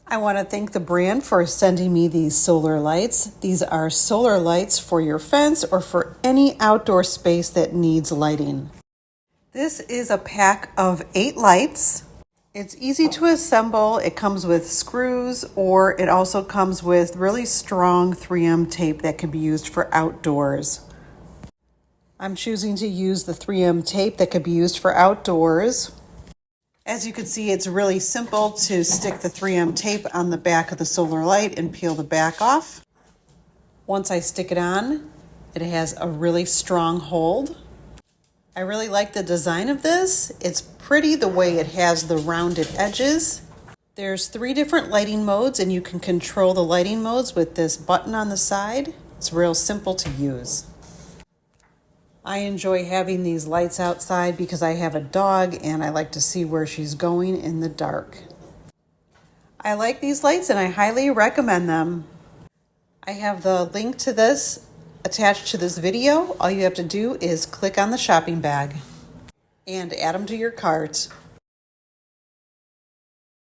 I want to thank the brand for sending me these solar lights. These are solar lights for your fence or for any outdoor space that needs lighting. This is a pack of 8 lights. It's easy to assemble. It comes with screws, or it also comes with really strong 3M tape that can be used for outdoors. I'm choosing to use the 3M tape that could be used for outdoors. As you can see, it's really simple to stick the 3M tape on the back of the solar light and peel the back off. Once I stick it on, it has a really strong hold. I really like the design of this. It's pretty the way it has the rounded edges. There's 3 different lighting modes, and you can control the lighting modes with this button on the side. It's real simple to use. I enjoy having these lights outside because I have a dog and I like to see where she's going in the dark. I like these lights and I highly recommend them. I have the link to this attached to this video. All you have to do is click on the shopping bag and add them to your cart.